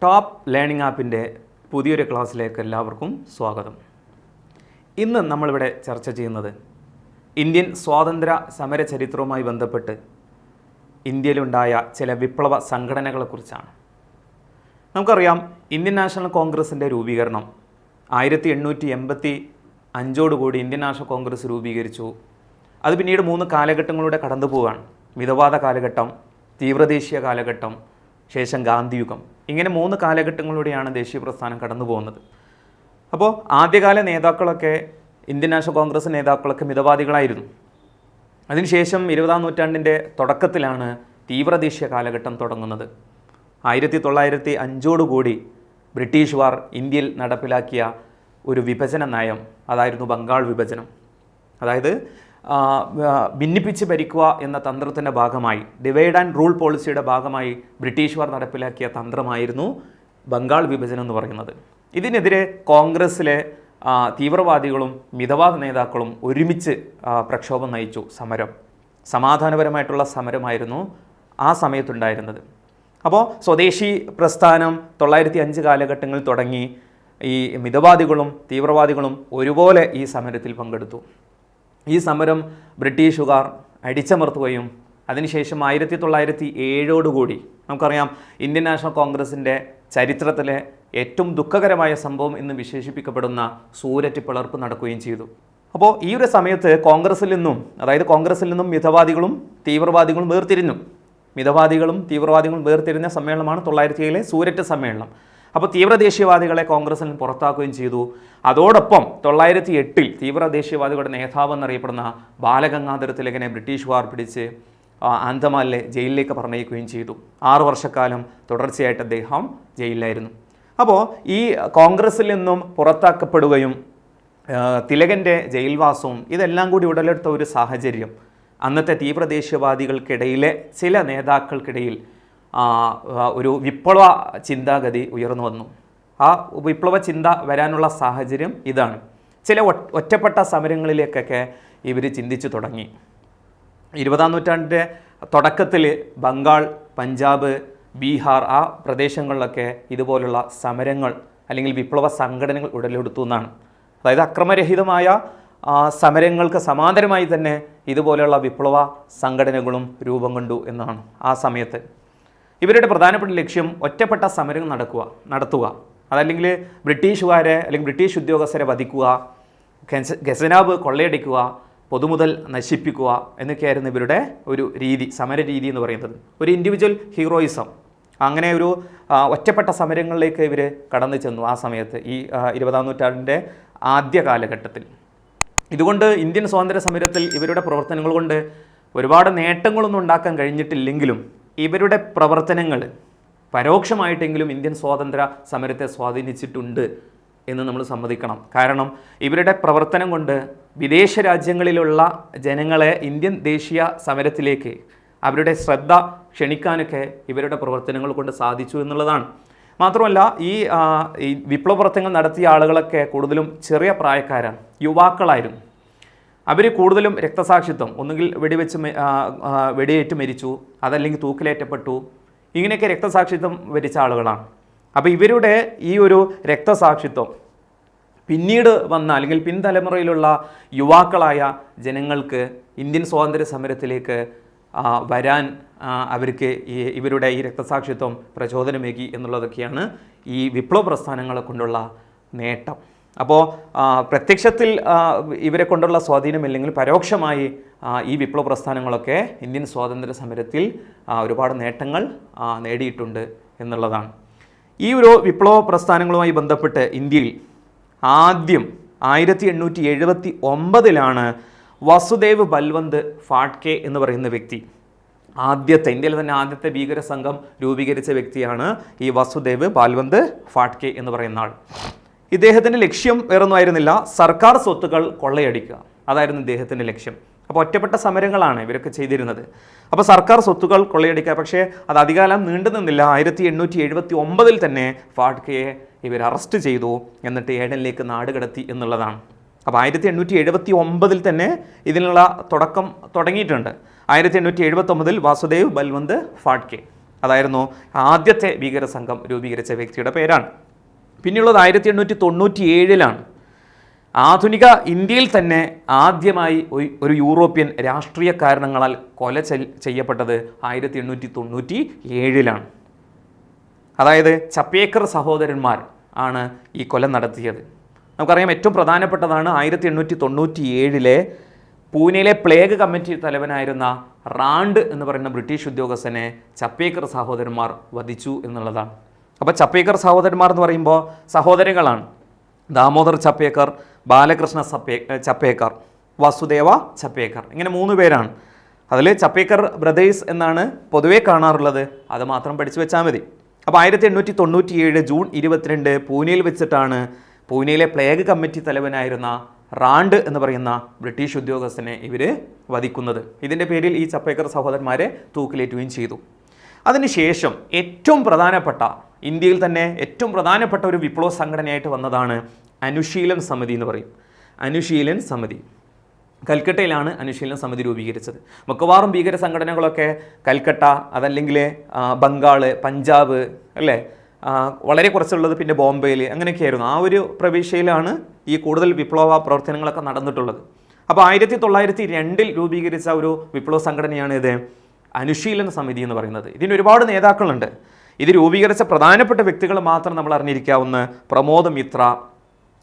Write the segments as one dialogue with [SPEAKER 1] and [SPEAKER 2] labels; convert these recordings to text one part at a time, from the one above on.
[SPEAKER 1] Top learning ആപ്പിൻ്റെ പുതിയൊരു ക്ലാസ്സിലേക്ക് എല്ലാവർക്കും സ്വാഗതം. ഇന്ന് നമ്മളിവിടെ ചർച്ച ചെയ്യുന്നത് ഇന്ത്യൻ സ്വാതന്ത്ര്യ സമര ചരിത്രവുമായി ബന്ധപ്പെട്ട് ഇന്ത്യയിലുണ്ടായ ചില വിപ്ലവ സംഘടനകളെക്കുറിച്ചാണ്. നമുക്കറിയാം, ഇന്ത്യൻ നാഷണൽ കോൺഗ്രസിൻ്റെ രൂപീകരണം 1885 ഇന്ത്യൻ നാഷണൽ കോൺഗ്രസ് രൂപീകരിച്ചു. അത് പിന്നീട് 3 കാലഘട്ടങ്ങളിലൂടെ കടന്നു പോവുകയാണ്. മിതവാദ കാലഘട്ടം, തീവ്രദേശീയ കാലഘട്ടം, ശേഷം ഗാന്ധിയുഗം. ഇങ്ങനെ 3 കാലഘട്ടങ്ങളിലൂടെയാണ് ദേശീയ പ്രസ്ഥാനം കടന്നു പോകുന്നത്. അപ്പോൾ ആദ്യകാല നേതാക്കളൊക്കെ, ഇന്ത്യൻ നാഷണൽ കോൺഗ്രസ് നേതാക്കളൊക്കെ മിതവാദികളായിരുന്നു. അതിനുശേഷം 20-ാം നൂറ്റാണ്ടിൻ്റെ തുടക്കത്തിലാണ് തീവ്രദേശീയ കാലഘട്ടം തുടങ്ങുന്നത്. 1905 ബ്രിട്ടീഷുകാർ ഇന്ത്യയിൽ നടപ്പിലാക്കിയ ഒരു വിഭജന നയം, അതായിരുന്നു ബംഗാൾ വിഭജനം. അതായത് ഭിന്നിപ്പിച്ച് ഭരിക്കുക എന്ന തന്ത്രത്തിൻ്റെ ഭാഗമായി, ഡിവൈഡ് ആൻഡ് റൂൾ പോളിസിയുടെ ഭാഗമായി ബ്രിട്ടീഷുകാർ നടപ്പിലാക്കിയ തന്ത്രമായിരുന്നു ബംഗാൾ വിഭജനം എന്ന് പറയുന്നത്. ഇതിനെതിരെ കോൺഗ്രസ്സിലെ തീവ്രവാദികളും മിതവാദ നേതാക്കളും ഒരുമിച്ച് പ്രക്ഷോഭം നയിച്ചു. സമാധാനപരമായിട്ടുള്ള സമരമായിരുന്നു ആ സമയത്തുണ്ടായിരുന്നത്. അപ്പോൾ സ്വദേശി പ്രസ്ഥാനം 1905 കാലഘട്ടങ്ങളിൽ തുടങ്ങി. ഈ മിതവാദികളും തീവ്രവാദികളും ഒരുപോലെ ഈ സമരത്തിൽ പങ്കെടുത്തു. ഈ സമരം ബ്രിട്ടീഷുകാർ അടിച്ചമർത്തുകയും അതിനുശേഷം 1907 നമുക്കറിയാം, ഇന്ത്യൻ നാഷണൽ കോൺഗ്രസിൻ്റെ ചരിത്രത്തിലെ ഏറ്റവും ദുഃഖകരമായ സംഭവം എന്ന് വിശേഷിപ്പിക്കപ്പെടുന്ന സൂരറ്റ് പിളർപ്പ് നടക്കുകയും ചെയ്തു. അപ്പോൾ ഈ ഒരു സമയത്ത് കോൺഗ്രസിൽ നിന്നും മിതവാദികളും തീവ്രവാദികളും വേർതിരിഞ്ഞു. മിതവാദികളും തീവ്രവാദികളും വേർതിരിഞ്ഞ സമ്മേളനമാണ് 1907 സൂരറ്റ് സമ്മേളനം. അപ്പോൾ തീവ്രദേശീയവാദികളെ കോൺഗ്രസിൽ നിന്ന് പുറത്താക്കുകയും ചെയ്തു. അതോടൊപ്പം 1908 തീവ്രദേശീയവാദികളുടെ നേതാവ് എന്നറിയപ്പെടുന്ന ബാലഗംഗാധര തിലകനെ ബ്രിട്ടീഷുകാർ പിടിച്ച് ആൻഡമാനിലെ ജയിലിലേക്ക് പറഞ്ഞയക്കുകയും ചെയ്തു. 6 വർഷക്കാലം തുടർച്ചയായിട്ട് അദ്ദേഹം ജയിലിലായിരുന്നു. അപ്പോൾ ഈ കോൺഗ്രസിൽ നിന്നും പുറത്താക്കപ്പെടുകയും തിലകൻ്റെ ജയിൽവാസവും ഇതെല്ലാം കൂടി ഉടലെടുത്ത ഒരു സാഹചര്യം അന്നത്തെ തീവ്രദേശീയവാദികൾക്കിടയിലെ ചില നേതാക്കൾക്കിടയിൽ ഒരു വിപ്ലവ ചിന്താഗതി ഉയർന്നു വന്നു. ആ വിപ്ലവ ചിന്ത വരാനുള്ള സാഹചര്യം ഇതാണ്. ചില ഒറ്റപ്പെട്ട സമരങ്ങളിലേക്കൊക്കെ ഇവർ ചിന്തിച്ചു തുടങ്ങി. 20-ാം നൂറ്റാണ്ടിൻ്റെ തുടക്കത്തിൽ ബംഗാൾ, പഞ്ചാബ്, ബീഹാർ ആ പ്രദേശങ്ങളിലൊക്കെ ഇതുപോലുള്ള സമരങ്ങൾ അല്ലെങ്കിൽ വിപ്ലവ സംഘടനകൾ ഉടലെടുത്തു എന്നാണ്. അതായത് അക്രമരഹിതമായ സമരങ്ങൾക്ക് സമാന്തരമായി തന്നെ ഇതുപോലെയുള്ള വിപ്ലവ സംഘടനകളും രൂപം കൊണ്ടു എന്നാണ് ആ സമയത്ത്. ഇവരുടെ പ്രധാനപ്പെട്ട ലക്ഷ്യം ഒറ്റപ്പെട്ട സമരം നടത്തുക, അതല്ലെങ്കിൽ ബ്രിട്ടീഷുകാരെ അല്ലെങ്കിൽ ബ്രിട്ടീഷ് ഉദ്യോഗസ്ഥരെ വധിക്കുക, ഖജനാവ് കൊള്ളയടിക്കുക, പൊതുമുതൽ നശിപ്പിക്കുക എന്നൊക്കെയായിരുന്നു ഇവരുടെ ഒരു രീതി, സമര രീതി എന്ന് പറയുന്നത്. ഒരു ഇൻഡിവിജ്വൽ ഹീറോയിസം, അങ്ങനെ ഒരു ഒറ്റപ്പെട്ട സമരങ്ങളിലേക്ക് ഇവർ കടന്നു ചെന്നു ആ സമയത്ത്, ഈ 20-ാം നൂറ്റാണ്ടിൻ്റെ ആദ്യ കാലഘട്ടത്തിൽ. ഇതുകൊണ്ട് ഇന്ത്യൻ സ്വാതന്ത്ര്യ സമരത്തിൽ ഇവരുടെ പ്രവർത്തനങ്ങൾ കൊണ്ട് ഒരുപാട് നേട്ടങ്ങളൊന്നും ഉണ്ടാക്കാൻ കഴിഞ്ഞിട്ടില്ലെങ്കിലും ഇവരുടെ പ്രവർത്തനങ്ങൾ പരോക്ഷമായിട്ടെങ്കിലും ഇന്ത്യൻ സ്വാതന്ത്ര്യ സമരത്തെ സ്വാധീനിച്ചിട്ടുണ്ട് എന്ന് നമ്മൾ സമ്മതിക്കണം. കാരണം ഇവരുടെ പ്രവർത്തനം കൊണ്ട് വിദേശ രാജ്യങ്ങളിലുള്ള ജനങ്ങളെ ഇന്ത്യൻ ദേശീയ സമരത്തിലേക്ക് അവരുടെ ശ്രദ്ധ ക്ഷണിക്കാനൊക്കെ ഇവരുടെ പ്രവർത്തനങ്ങൾ കൊണ്ട് സാധിച്ചു എന്നുള്ളതാണ്. മാത്രമല്ല, ഈ വിപ്ലവ പ്രവർത്തനങ്ങൾ നടത്തിയ ആളുകളൊക്കെ കൂടുതലും ചെറിയ പ്രായക്കാരാണ്, യുവാക്കളായിരുന്നു. അവർ കൂടുതലും രക്തസാക്ഷിത്വം, ഒന്നുകിൽ വെടിയേറ്റ് മരിച്ചു, അതല്ലെങ്കിൽ തൂക്കിലേറ്റപ്പെട്ടു, ഇങ്ങനെയൊക്കെ രക്തസാക്ഷിത്വം വരിച്ച ആളുകളാണ്. അപ്പോൾ ഇവരുടെ ഈ ഒരു രക്തസാക്ഷിത്വം പിന്നീട് വന്ന അല്ലെങ്കിൽ പിൻതലമുറയിലുള്ള യുവാക്കളായ ജനങ്ങൾക്ക് ഇന്ത്യൻ സ്വാതന്ത്ര്യ സമരത്തിലേക്ക് വരാൻ അവർക്ക് ഇവരുടെ ഈ രക്തസാക്ഷിത്വം പ്രചോദനമേകി എന്നുള്ളതൊക്കെയാണ് ഈ വിപ്ലവ പ്രസ്ഥാനങ്ങളെ കൊണ്ടുള്ള നേട്ടം. അപ്പോൾ പ്രത്യക്ഷത്തിൽ ഇവരെ കൊണ്ടുള്ള സ്വാധീനമില്ലെങ്കിൽ പരോക്ഷമായി ഈ വിപ്ലവ പ്രസ്ഥാനങ്ങളൊക്കെ ഇന്ത്യൻ സ്വാതന്ത്ര്യ സമരത്തിൽ ഒരുപാട് നേട്ടങ്ങൾ നേടിയിട്ടുണ്ട് എന്നുള്ളതാണ്. ഈ ഒരു വിപ്ലവ പ്രസ്ഥാനങ്ങളുമായി ബന്ധപ്പെട്ട് ഇന്ത്യയിൽ ആദ്യം 1879 വസുദേവ് ബൽവന്ത് ഫാട്കെ എന്ന് പറയുന്ന വ്യക്തി, ഇന്ത്യയിലെ തന്നെ ആദ്യത്തെ ഭീകര സംഘം രൂപീകരിച്ച വ്യക്തിയാണ് ഈ വസുദേവ് ബൽവന്ത് ഫാട്കെ എന്ന് പറയുന്ന ആൾ. ഇദ്ദേഹത്തിൻ്റെ ലക്ഷ്യം വേറൊന്നുമായിരുന്നില്ല, സർക്കാർ സ്വത്തുക്കൾ കൊള്ളയടിക്കുക, അതായിരുന്നു ഇദ്ദേഹത്തിൻ്റെ ലക്ഷ്യം. അപ്പോൾ ഒറ്റപ്പെട്ട സമരങ്ങളാണ് ഇവരൊക്കെ ചെയ്തിരുന്നത്. അപ്പോൾ സർക്കാർ സ്വത്തുക്കൾ കൊള്ളയടിക്കുക. പക്ഷേ അത് അധികാലം നീണ്ടു നിന്നില്ല. 1879 തന്നെ ഫാട്കെയെ ഇവർ അറസ്റ്റ് ചെയ്തു, എന്നിട്ട് ഏഡനിലേക്ക് നാടുകടത്തി എന്നുള്ളതാണ്. അപ്പോൾ 1879 തന്നെ ഇതിനുള്ള തുടക്കം തുടങ്ങിയിട്ടുണ്ട്. 1879 വാസുദേവ് ബൽവന്ത് ഫാട്കെ. അതായിരുന്നു ആദ്യത്തെ ഭീകര സംഘം രൂപീകരിച്ച വ്യക്തിയുടെ പേരാണ്. പിന്നെയുള്ളത് 1897 ആധുനിക ഇന്ത്യയിൽ തന്നെ ആദ്യമായി ഒരു യൂറോപ്യൻ രാഷ്ട്രീയ കാരണങ്ങളാൽ കൊല ചെയ്യപ്പെട്ടത് 1897. അതായത് ചപ്പേക്കർ സഹോദരന്മാർ ആണ് ഈ കൊല നടത്തിയത്. നമുക്കറിയാം ഏറ്റവും പ്രധാനപ്പെട്ടതാണ് 1897 പൂനെയിലെ പ്ലേഗ് കമ്മിറ്റി തലവനായിരുന്ന റാണ്ട് എന്ന് പറയുന്ന ബ്രിട്ടീഷ് ഉദ്യോഗസ്ഥനെ ചപ്പേക്കർ സഹോദരന്മാർ വധിച്ചു എന്നുള്ളതാണ്. അപ്പോൾ ചപ്പേക്കർ സഹോദരന്മാർ എന്ന് പറയുമ്പോൾ സഹോദരികളാണ്. ദാമോദർ ചപ്പേക്കർ, ബാലകൃഷ്ണ ചപ്പേക്കർ, വസുദേവ ചപ്പേക്കർ, ഇങ്ങനെ 3 പേരാണ്. അതിൽ ചപ്പേക്കർ ബ്രദേഴ്സ് എന്നാണ് പൊതുവേ കാണാറുള്ളത്. അത് മാത്രം പഠിച്ചു വെച്ചാൽ മതി. അപ്പോൾ 1897 ജൂൺ 22 പൂനെയിൽ വെച്ചിട്ടാണ് പൂനെയിലെ പ്ലേഗ് കമ്മിറ്റി തലവനായിരുന്ന റാണ്ട് എന്ന് പറയുന്ന ബ്രിട്ടീഷ് ഉദ്യോഗസ്ഥനെ ഇവർ വധിക്കുന്നത്. ഇതിൻ്റെ പേരിൽ ഈ ചപ്പേക്കർ സഹോദരന്മാരെ തൂക്കിലേറ്റുകയും ചെയ്തു. അതിനുശേഷം ഏറ്റവും പ്രധാനപ്പെട്ട, ഇന്ത്യയിൽ തന്നെ ഏറ്റവും പ്രധാനപ്പെട്ട ഒരു വിപ്ലവ സംഘടനയായിട്ട് വന്നതാണ് അനുശീലൻ സമിതി എന്ന് പറയും. അനുശീലൻ സമിതി കൽക്കട്ടയിലാണ് അനുശീലൻ സമിതി രൂപീകരിച്ചത്. മിക്കവാറും ഭീകര സംഘടനകളൊക്കെ കൽക്കട്ട, അതല്ലെങ്കിൽ ബംഗാൾ, പഞ്ചാബ്, അല്ലേ, വളരെ കുറച്ചുള്ളത് പിന്നെ ബോംബെയിൽ, അങ്ങനെയൊക്കെയായിരുന്നു. ആ ഒരു പ്രവിശ്യയിലാണ് ഈ കൂടുതൽ വിപ്ലവ പ്രവർത്തനങ്ങളൊക്കെ നടന്നിട്ടുള്ളത്. അപ്പോൾ 1902 രൂപീകരിച്ച ഒരു വിപ്ലവ സംഘടനയാണ് ഇത് അനുശീലൻ സമിതി എന്ന് പറയുന്നത്. ഇതിന് ഒരുപാട് നേതാക്കളുണ്ട്. ഇത് രൂപീകരിച്ച പ്രധാനപ്പെട്ട വ്യക്തികൾ മാത്രം നമ്മൾ അറിഞ്ഞിരിക്കാവുന്ന പ്രമോദ് മിത്ര,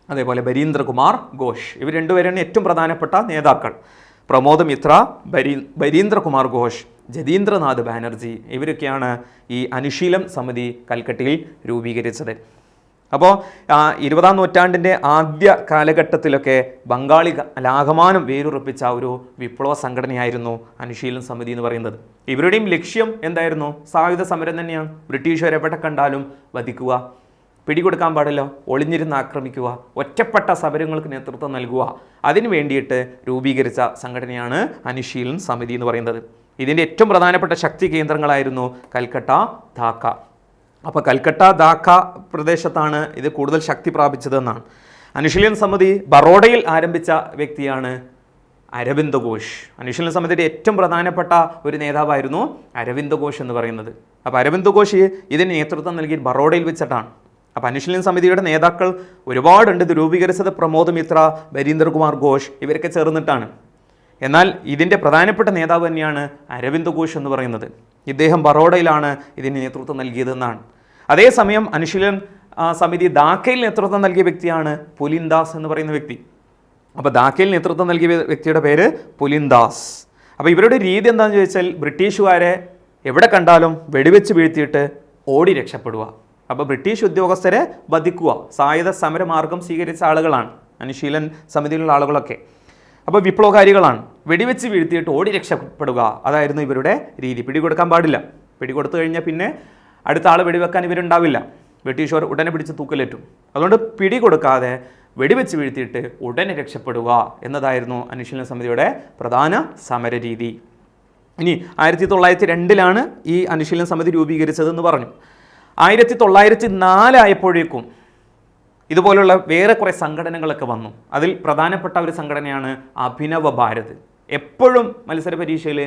[SPEAKER 1] അതേപോലെ ബരീന്ദ്രകുമാർ ഘോഷ്, ഇവർ രണ്ടുപേരാണ് ഏറ്റവും പ്രധാനപ്പെട്ട നേതാക്കൾ. പ്രമോദ് മിത്ര, ബരീന്ദ്രകുമാർ ഘോഷ്, ജതീന്ദ്രനാഥ് ബാനർജി, ഇവരൊക്കെയാണ് ഈ അനുശീലൻ സമിതി കൽക്കട്ടയിൽ രൂപീകരിച്ചത്. അപ്പോൾ 20-ാം നൂറ്റാണ്ടിൻ്റെ ആദ്യ കാലഘട്ടത്തിലൊക്കെ ബംഗാളി ലാഘമാനം വേരുറപ്പിച്ച ഒരു വിപ്ലവ സംഘടനയായിരുന്നു അനുശീലൻ സമിതി എന്ന് പറയുന്നത്. ഇവരുടെയും ലക്ഷ്യം എന്തായിരുന്നു? സായുധ സമരം തന്നെയാണ്. ബ്രിട്ടീഷുകാരെ എവിടെ കണ്ടാലും വധിക്കുക, പിടികൊടുക്കാൻ പാടില്ല, ഒളിഞ്ഞിരുന്ന് ആക്രമിക്കുക, ഒറ്റപ്പെട്ട സമരങ്ങൾക്ക് നേതൃത്വം നൽകുക. അതിനു വേണ്ടിയിട്ട് രൂപീകരിച്ച സംഘടനയാണ് അനുശീലൻ സമിതി എന്ന് പറയുന്നത്. ഇതിൻ്റെ ഏറ്റവും പ്രധാനപ്പെട്ട ശക്തി കേന്ദ്രങ്ങളായിരുന്നു കൽക്കട്ട, ധാക്ക. അപ്പോൾ കൽക്കട്ട, ധാക്ക പ്രദേശത്താണ് ഇത് കൂടുതൽ ശക്തി പ്രാപിച്ചതെന്നാണ്. അനുശീലൻ സമിതി ബറോഡയിൽ ആരംഭിച്ച വ്യക്തിയാണ് അരവിന്ദ് ഘോഷ്. അനുശീലൻ സമിതിയുടെ ഏറ്റവും പ്രധാനപ്പെട്ട ഒരു നേതാവായിരുന്നു അരവിന്ദ് ഘോഷ് എന്ന് പറയുന്നത്. അപ്പോൾ അരവിന്ദ് ഘോഷ് ഇതിന് നേതൃത്വം നൽകി ബറോഡയിൽ വെച്ചിട്ടാണ്. അപ്പോൾ അനുശീലൻ സമിതിയുടെ നേതാക്കൾ ഒരുപാടുണ്ട്. ഇത് രൂപീകരിച്ചത് പ്രമോദ് മിത്ര, ബരീന്ദ്രകുമാർ ഘോഷ്, ഇവരൊക്കെ ചേർന്നിട്ടാണ്. എന്നാൽ ഇതിൻ്റെ പ്രധാനപ്പെട്ട നേതാവ് തന്നെയാണ് അരവിന്ദ് ഘോഷ് എന്ന് പറയുന്നത്. ഇദ്ദേഹം ബറോഡയിലാണ് ഇതിന് നേതൃത്വം നൽകിയതെന്നാണ്. അതേസമയം അനുശീലൻ സമിതി ധാക്കയിൽ നേതൃത്വം നൽകിയ വ്യക്തിയാണ് പുലിൻദാസ് എന്ന് പറയുന്ന വ്യക്തി. അപ്പോൾ ധാക്കയിൽ നേതൃത്വം നൽകിയ വ്യക്തിയുടെ പേര് പുലിൻദാസ്. അപ്പോൾ ഇവരുടെ രീതി എന്താണെന്ന് ചോദിച്ചാൽ ബ്രിട്ടീഷുകാരെ എവിടെ കണ്ടാലും വെടിവെച്ച് വീഴ്ത്തിയിട്ട് ഓടി രക്ഷപ്പെടുക. അപ്പോൾ ബ്രിട്ടീഷ് ഉദ്യോഗസ്ഥരെ വധിക്കുക, സായുധ സമരമാർഗം സ്വീകരിച്ച ആളുകളാണ് അനുശീലൻ സമിതിയിലുള്ള ആളുകളൊക്കെ. അപ്പോൾ വിപ്ലവകാരികളാണ്. വെടിവെച്ച് വീഴ്ത്തിയിട്ട് ഓടി രക്ഷപ്പെടുക, അതായിരുന്നു ഇവരുടെ രീതി. പിടികൊടുക്കാൻ പാടില്ല. പിടികൊടുത്തു കഴിഞ്ഞാൽ പിന്നെ അടുത്ത ആൾ വെടിവെക്കാൻ ഇവരുണ്ടാവില്ല. ബ്രിട്ടീഷുകാർ ഉടനെ പിടിച്ച് തൂക്കിലേറ്റും. അതുകൊണ്ട് പിടികൊടുക്കാതെ വെടിവെച്ച് വീഴ്ത്തിയിട്ട് ഉടനെ രക്ഷപ്പെടുക എന്നതായിരുന്നു അനുശീലൻ സമിതിയുടെ പ്രധാന സമരരീതി. ഇനി 1902 ഈ അനുശീലൻ സമിതി രൂപീകരിച്ചതെന്ന് പറഞ്ഞു. 1904 ആയപ്പോഴേക്കും ഇതുപോലുള്ള വേറെ കുറേ സംഘടനകളൊക്കെ വന്നു. അതിൽ പ്രധാനപ്പെട്ട ഒരു സംഘടനയാണ് അഭിനവ ഭാരത്. എപ്പോഴും മത്സര പരീക്ഷയിൽ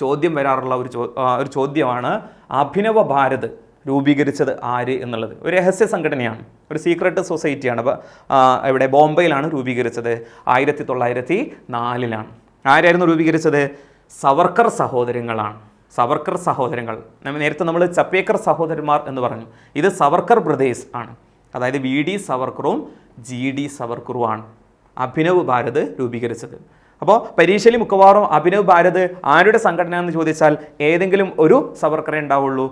[SPEAKER 1] ചോദ്യം വരാറുള്ള ഒരു ചോദ്യമാണ് അഭിനവ ഭാരത് രൂപീകരിച്ചത് ആര് എന്നുള്ളത്. ഒരു രഹസ്യ സംഘടനയാണ്, ഒരു സീക്രട്ട് സൊസൈറ്റിയാണ്. ഇവിടെ ബോംബെയിലാണ് രൂപീകരിച്ചത്. 1904 ആരായിരുന്നു രൂപീകരിച്ചത്? സവർക്കർ സഹോദരങ്ങളാണ്. സവർക്കർ സഹോദരങ്ങൾ. നേരത്തെ നമ്മൾ ചപ്പേക്കർ സഹോദരന്മാർ എന്ന് പറഞ്ഞു. ഇത് സവർക്കർ ബ്രദേഴ്സ് ആണ്. അതായത് VD സവർക്കറും GD സവർക്കറുമാണ് അഭിനവ് ഭാരത് രൂപീകരിച്ചത്. അപ്പോൾ പരീക്ഷയിൽ മിക്കവാറും അഭിനവ് ഭാരത് ആരുടെ സംഘടന എന്ന് ചോദിച്ചാൽ ഏതെങ്കിലും ഒരു സവർക്കറെ ഉണ്ടാവുള്ളൂ.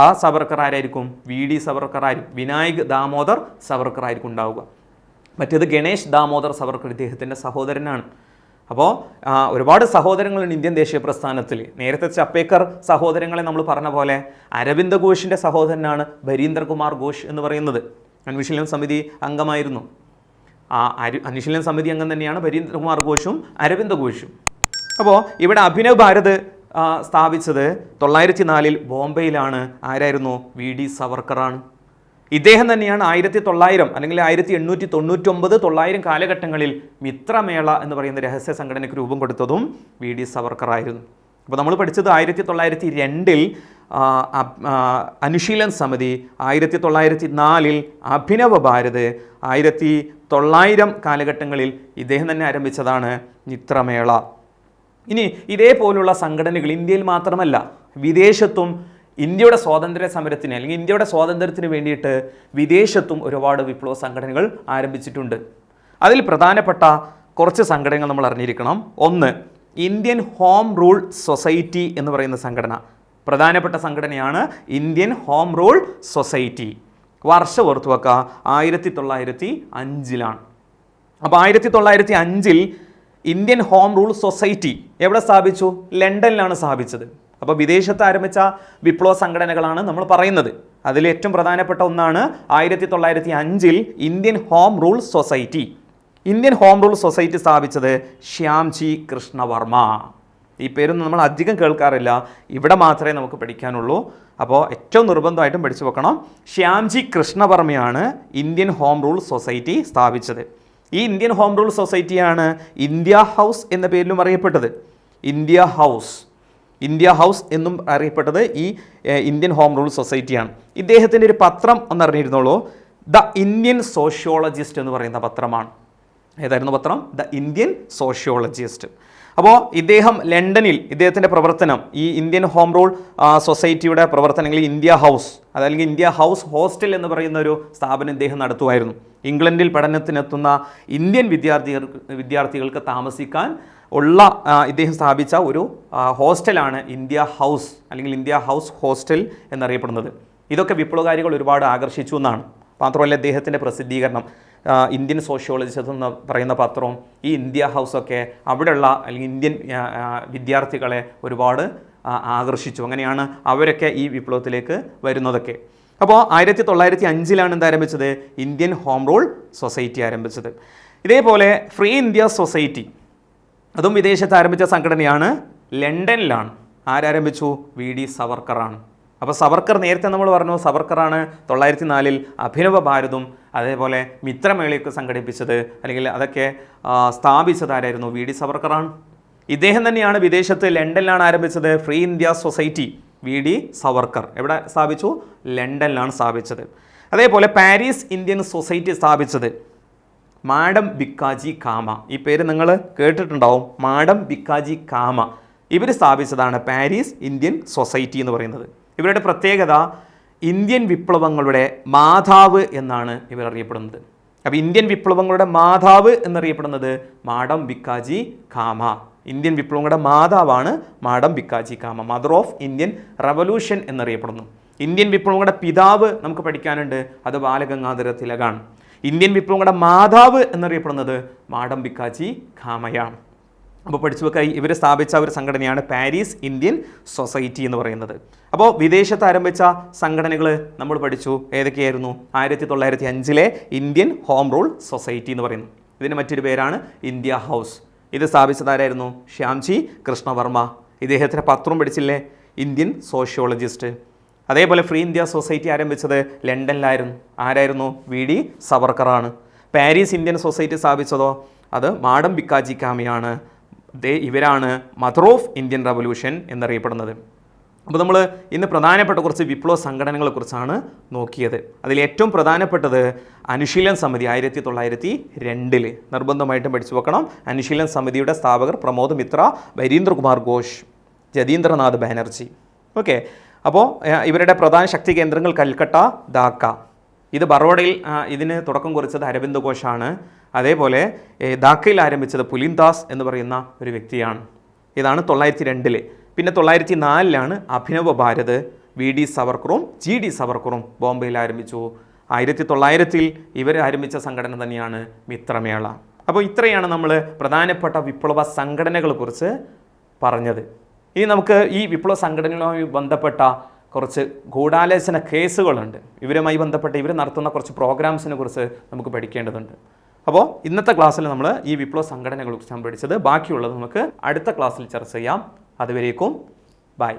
[SPEAKER 1] ആ സവർക്കർ ആരായിരിക്കും? VD സവർക്കർ ആയിരിക്കും. വിനായക് ദാമോദർ സവർക്കർ ആയിരിക്കും ഉണ്ടാവുക. മറ്റേത് ഗണേഷ് ദാമോദർ സവർക്കർ, ഇദ്ദേഹത്തിൻ്റെ സഹോദരനാണ്. അപ്പോൾ ഒരുപാട് സഹോദരങ്ങളുണ്ട് ഇന്ത്യൻ ദേശീയ പ്രസ്ഥാനത്തിൽ. നേരത്തെ ചപ്പേക്കർ സഹോദരങ്ങളെ നമ്മൾ പറഞ്ഞ പോലെ അരവിന്ദ് ഘോഷിൻ്റെ സഹോദരനാണ് ബരീന്ദ്രകുമാർ ഘോഷ് എന്ന് പറയുന്നത്. അനുശീലൻ സമിതി അംഗമായിരുന്നു. അനുശീലൻ സമിതി അംഗം തന്നെയാണ് ബരീന്ദ്രകുമാർ ഘോഷും അരവിന്ദ് ഘോഷും. അപ്പോൾ ഇവിടെ അഭിനവ് ഭാരത് സ്ഥാപിച്ചത് 1904 ബോംബെയിലാണ്. ആരായിരുന്നു? VD സവർക്കറാണ്. ഇദ്ദേഹം തന്നെയാണ് 1900 അല്ലെങ്കിൽ 1899, 900 കാലഘട്ടങ്ങളിൽ മിത്രമേള എന്ന് പറയുന്ന രഹസ്യ സംഘടനയ്ക്ക് രൂപം കൊടുത്തതും VD സവർക്കർ ആയിരുന്നു. അപ്പോൾ നമ്മൾ പഠിച്ചത് 1902 അനുശീലൻ സമിതി, 1904 അഭിനവ ഭാരത്, 1900 കാലഘട്ടങ്ങളിൽ ഇദ്ദേഹം തന്നെ ആരംഭിച്ചതാണ് മിത്രമേള. ഇനി ഇതേപോലുള്ള സംഘടനകൾ ഇന്ത്യയിൽ മാത്രമല്ല വിദേശത്തും ഇന്ത്യയുടെ സ്വാതന്ത്ര്യ സമരത്തിന് അല്ലെങ്കിൽ ഇന്ത്യയുടെ സ്വാതന്ത്ര്യത്തിന് വേണ്ടിയിട്ട് വിദേശത്തും ഒരുപാട് വിപ്ലവ സംഘടനകൾ ആരംഭിച്ചിട്ടുണ്ട്. അതിൽ പ്രധാനപ്പെട്ട കുറച്ച് സംഘടനകൾ നമ്മൾ അറിഞ്ഞിരിക്കണം. ഒന്ന്, ഇന്ത്യൻ ഹോം റൂൾ സൊസൈറ്റി എന്ന് പറയുന്ന സംഘടന. പ്രധാനപ്പെട്ട സംഘടനയാണ് ഇന്ത്യൻ ഹോം റൂൾ സൊസൈറ്റി. വർഷം ഓർത്തു വെക്കുക, 1905 അപ്പോൾ 1905 ഇന്ത്യൻ ഹോം റൂൾ സൊസൈറ്റി എവിടെ സ്ഥാപിച്ചു? ലണ്ടനിലാണ് സ്ഥാപിച്ചത്. അപ്പോൾ വിദേശത്ത് ആരംഭിച്ച വിപ്ലവ സംഘടനകളാണ് നമ്മൾ പറയുന്നത്. അതിൽ ഏറ്റവും പ്രധാനപ്പെട്ട ഒന്നാണ് 1905 Indian Home Rule society. Indian Home Rule Society സ്ഥാപിച്ചത് ശ്യാംജി കൃഷ്ണവർമ്മ. ഈ പേരൊന്നും നമ്മൾ അധികം കേൾക്കാറില്ല, ഇവിടെ മാത്രമേ നമുക്ക് പഠിക്കാനുള്ളൂ. അപ്പോൾ ഏറ്റവും നിർബന്ധമായിട്ടും പഠിച്ചു വെക്കണം. ശ്യാംജി കൃഷ്ണവർമ്മയാണ് ഇന്ത്യൻ ഹോം റൂൾ സൊസൈറ്റി സ്ഥാപിച്ചത്. ഈ ഇന്ത്യൻ ഹോം റൂൾ സൊസൈറ്റിയാണ് ഇന്ത്യ ഹൗസ് എന്ന പേരിലും അറിയപ്പെട്ടത്. ഇന്ത്യ ഹൗസ് എന്നും അറിയപ്പെട്ടത് ഈ ഇന്ത്യൻ ഹോം റൂൾ സൊസൈറ്റിയാണ്. ഇദ്ദേഹത്തിൻ്റെ ഒരു പത്രം എന്നറിഞ്ഞിരുന്നോളൂ, ദ ഇന്ത്യൻ സോഷ്യോളജിസ്റ്റ് എന്ന് പറയുന്ന പത്രമാണ്. ഏതായിരുന്നു പത്രം? The Indian sociologist. അപ്പോൾ ഇദ്ദേഹം ലണ്ടനിൽ ഇദ്ദേഹത്തിൻ്റെ പ്രവർത്തനം, ഈ ഇന്ത്യൻ ഹോം റൂൾ സൊസൈറ്റിയുടെ പ്രവർത്തനങ്ങളിൽ ഇന്ത്യ ഹൗസ്, അതല്ലെങ്കിൽ ഇന്ത്യ ഹൗസ് ഹോസ്റ്റൽ എന്ന് പറയുന്ന ഒരു സ്ഥാപനം ഇദ്ദേഹം നടത്തുമായിരുന്നു. ഇംഗ്ലണ്ടിൽ പഠനത്തിനെത്തുന്ന ഇന്ത്യൻ വിദ്യാർത്ഥികൾക്ക് താമസിക്കാൻ ഉള്ള ഇദ്ദേഹം സ്ഥാപിച്ച ഒരു ഹോസ്റ്റലാണ് ഇന്ത്യ ഹൗസ് അല്ലെങ്കിൽ ഇന്ത്യ ഹൗസ് ഹോസ്റ്റൽ എന്നറിയപ്പെടുന്നത്. ഇതൊക്കെ വിപ്ലവകാരികൾ ഒരുപാട് ആകർഷിച്ചു എന്നാണ്. മാത്രമല്ല ഇദ്ദേഹത്തിൻ്റെ പ്രസിദ്ധീകരണം ഇന്ത്യൻ സോഷ്യോളജിസ്റ്റ് എന്ന് പറയുന്ന പത്രവും ഈ ഇന്ത്യ ഹൗസൊക്കെ അവിടെയുള്ള അല്ലെങ്കിൽ ഇന്ത്യൻ വിദ്യാർത്ഥികളെ ഒരുപാട് ആകർഷിച്ചു. അങ്ങനെയാണ് അവരൊക്കെ ഈ വിപ്ലവത്തിലേക്ക് വരുന്നതൊക്കെ. അപ്പോൾ 1905 എന്താരംഭിച്ചത്? ഇന്ത്യൻ ഹോം റൂൾ സൊസൈറ്റി ആരംഭിച്ചത്. ഇതേപോലെ ഫ്രീ ഇന്ത്യ സൊസൈറ്റി, അതും വിദേശത്ത് ആരംഭിച്ച സംഘടനയാണ്. ലണ്ടനിലാണ്. ആരാരംഭിച്ചു? VD സവർക്കറാണ്. അപ്പോൾ സവർക്കർ നേരത്തെ നമ്മൾ പറഞ്ഞു, സവർക്കറാണ് 1904 അഭിനവ ഭാരതും അതേപോലെ മിത്രമേളയൊക്കെ സംഘടിപ്പിച്ചത്, അല്ലെങ്കിൽ അതൊക്കെ സ്ഥാപിച്ചത് ആരായിരുന്നു? VD സവർക്കറാണ്. ഇദ്ദേഹം തന്നെയാണ് വിദേശത്ത് ലണ്ടനിലാണ് ആരംഭിച്ചത് free India society. VD Savarkar എവിടെ സ്ഥാപിച്ചു? ലണ്ടനിലാണ് സ്ഥാപിച്ചത്. അതേപോലെ പാരീസ് ഇന്ത്യൻ സൊസൈറ്റി സ്ഥാപിച്ചത് മാഡം ഭിക്കാജി കാമ. ഈ പേര് നിങ്ങൾ കേട്ടിട്ടുണ്ടാവും, മാഡം ഭിക്കാജി കാമ. ഇവർ സ്ഥാപിച്ചതാണ് പാരീസ് ഇന്ത്യൻ സൊസൈറ്റി എന്ന് പറയുന്നത്. ഇവരുടെ പ്രത്യേകത ഇന്ത്യൻ വിപ്ലവങ്ങളുടെ മാതാവ് എന്നാണ് ഇവർ അറിയപ്പെടുന്നത്. അപ്പോൾ ഇന്ത്യൻ വിപ്ലവങ്ങളുടെ മാതാവ് എന്നറിയപ്പെടുന്നത് മാഡം ഭിക്കാജി കാമ. ഇന്ത്യൻ വിപ്ലവങ്ങളുടെ മാതാവാണ് madam Bhikaji Cama. Mother of Indian revolution എന്നറിയപ്പെടുന്നു. ഇന്ത്യൻ വിപ്ലവങ്ങളുടെ പിതാവ് നമുക്ക് പഠിക്കാനുണ്ട്, അത് ബാലഗംഗാധര തിലകാണ്. ഇന്ത്യൻ വിപ്ലവങ്ങളുടെ മാതാവ് എന്നറിയപ്പെടുന്നത് മാഡം ഭിക്കാജി കാമയാണ്. അപ്പോൾ പഠിച്ചു വെക്കായി ഇവർ സ്ഥാപിച്ച ഒരു സംഘടനയാണ് പാരീസ് ഇന്ത്യൻ സൊസൈറ്റി എന്ന് പറയുന്നത്. അപ്പോൾ വിദേശത്ത് ആരംഭിച്ച സംഘടനകൾ നമ്മൾ പഠിച്ചു. ഏതൊക്കെയായിരുന്നു? 1905 ഇന്ത്യൻ ഹോം റൂൾ സൊസൈറ്റി എന്ന് പറയുന്നു. ഇതിന് മറ്റൊരു പേരാണ് ഇന്ത്യ ഹൗസ്. ഇത് സ്ഥാപിച്ചതാരായിരുന്നു? ശ്യാംജി കൃഷ്ണവർമ്മ. ഇദ്ദേഹത്തിൻ്റെ പത്രം പഠിച്ചില്ലേ? Indian sociologist. അതേപോലെ ഫ്രീ ഇന്ത്യ സൊസൈറ്റി ആരംഭിച്ചത് ലണ്ടനിലായിരുന്നു. ആരായിരുന്നു? VD സവർക്കറാണ്. പാരീസ് ഇന്ത്യൻ സൊസൈറ്റി സ്ഥാപിച്ചതോ അത് മാഡം ഭിക്കാജി കാമയാണ്. ഇവരാണ് മദർ ഓഫ് ഇന്ത്യൻ റവല്യൂഷൻ എന്നറിയപ്പെടുന്നത്. അപ്പോൾ നമ്മൾ ഇന്ന് പ്രധാനപ്പെട്ട കുറച്ച് വിപ്ലവ സംഘടനകളെക്കുറിച്ചാണ് നോക്കിയത്. അതിൽ ഏറ്റവും പ്രധാനപ്പെട്ടത് അനുശീലൻ സമിതി 1902 നിർബന്ധമായിട്ടും പഠിച്ചു വെക്കണം. അനുശീലൻ സമിതിയുടെ സ്ഥാപകർ പ്രമോദ് മിത്ര, വരീന്ദ്രകുമാർ ഘോഷ്, ജതീന്ദ്രനാഥ് ബാനർജി. ഓക്കെ. അപ്പോൾ ഇവരുടെ പ്രധാന ശക്തി കേന്ദ്രങ്ങൾ കൽക്കട്ട, ധാക്ക. ഇത് ബറോഡയിൽ ഇതിന് തുടക്കം കുറിച്ചത് അരവിന്ദ് ഘോഷാണ്. അതേപോലെ ധാക്കയിൽ ആരംഭിച്ചത് പുലിൻദാസ് എന്ന് പറയുന്ന ഒരു വ്യക്തിയാണ്. ഇതാണ് 1902. പിന്നെ 1904 അഭിനവ ഭാരത്, VD സവർക്കറും GD സവർക്കറും ബോംബെയിൽ ആരംഭിച്ചു. 1900 ഇവർ ആരംഭിച്ച സംഘടന തന്നെയാണ് മിത്രമേള. അപ്പോൾ ഇത്രയാണ് നമ്മൾ പ്രധാനപ്പെട്ട വിപ്ലവ സംഘടനകളെക്കുറിച്ച് പറഞ്ഞത്. ഇനി നമുക്ക് ഈ വിപ്ലവ സംഘടനകളുമായി ബന്ധപ്പെട്ട കുറച്ച് ഗൂഢാലോചന കേസുകളുണ്ട്. ഇവരുമായി ബന്ധപ്പെട്ട് ഇവർ നടത്തുന്ന കുറച്ച് പ്രോഗ്രാംസിനെ കുറിച്ച് നമുക്ക് പഠിക്കേണ്ടതുണ്ട്. അപ്പോൾ ഇന്നത്തെ ക്ലാസ്സിൽ നമ്മൾ ഈ വിപ്ലവ സംഘടനകളെക്കുറിച്ചാണ് പഠിച്ചത്. ബാക്കിയുള്ളത് നമുക്ക് അടുത്ത ക്ലാസ്സിൽ ചർച്ച ചെയ്യാം. അതുവരേക്കും ബൈ.